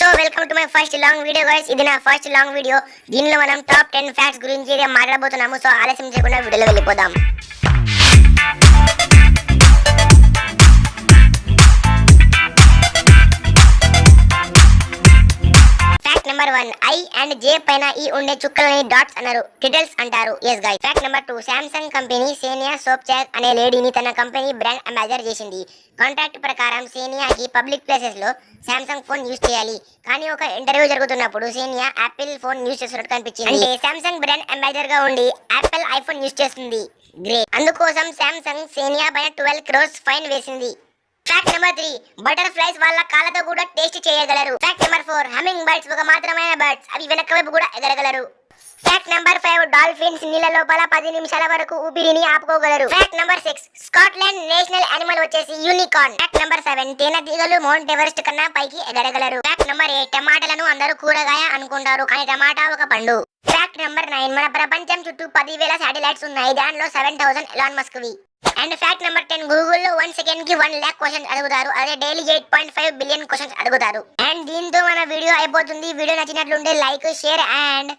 So welcome to my first long video guys. ఇది నా first long video. దీనిలో మనం టాప్ 10 ఫ్యాక్ట్స్ గురించి మాట్లాడబోతున్నాము. సో ఆలస్యం చేయకుండా వీడియోలో వెళ్ళిపోదాం. నెంబర్ 1, ఐ అండ్ జే పైన ఈ ఉండే చుక్కలని డాట్స్ అన్నారు, డిటైల్స్ అంటారు. Yes guys. Fact number 2, Samsung company Ksenia Sobchak అనే లేడీని తన కంపెనీ బ్రాండ్ అంబాసిడర్ చేసింది. కాంట్రాక్ట్ ప్రకారం సేనియాకి పబ్లిక్ ప్లేసెస్ లో శాంసంగ్ ఫోన్ యూజ్ చేయాలి. కానీ ఒక ఇంటర్వ్యూ జరుగుతున్నప్పుడు సేనియా యాపిల్ ఫోన్ యూజ్ చేస్తున్నట్టు కనిపించింది. అంటే శాంసంగ్ బ్రాండ్ అంబాసిడర్ గా ఉండి యాపిల్ ఐఫోన్ యూజ్ చేస్తుంది. గ్రేట్. అందుకోసం శాంసంగ్ సేనియా పైన 12 crores ఫైన్ వేసింది. ఫ్యాక్ట్ నెంబర్ 3, బటర్ఫ్లైస్ వాళ్ళ కాళ్ళతో కూడా టేస్ట్ చేయగలరు. ఫ్యాక్ట్ నెంబర్ 4, హమ్మింగ్ బర్డ్స్ ఒక మాత్రమైన బర్డ్స్, అవి వెనక వైపు కూడా ఎగరగలరు. ఫ్యాక్ట్ నెంబర్ 5, డాల్ఫిన్స్ నీళ్ళ లోపల 10 నిమిషాల వరకు ఊపిరిని ఆపుకోగలరు. Fact number 6, Scotland national animal వచ్చేసి యూనికార్న్. ఫ్యాక్ట్ నెంబర్ 7, తేనెటీగలు మౌంట్ ఎవరెస్ట్ కన్నా పైకి ఎగరగలరు. ఫ్యాక్ట్ నెంబర్ 8, టమాటాలను అందరూ కూరగాయ అనుకుంటారు కానీ టమాటా ఒక పండు. ఫ్యాక్ట్ నెంబర్ 9, మన ప్రపంచం చుట్టూ 10,000 శాటిలైట్స్ ఉన్నాయి, దానిలో 7,000 ఎలాన్ మస్క్ వి. అండ్ ఫ్యాక్ట్ నెంబర్ 10, గూగుల్లో 1 సెకండ్ కి 1 lakh క్వశ్చన్స్ అడుగుతారు, అదే డైలీ 8.5 బిలియన్ క్వశ్చన్స్ అడుగుతారు. అండ్ దీంతో మన వీడియో అయిపోతుంది. వీడియో నచ్చినట్లుంటే లైక్, షేర్ అండ్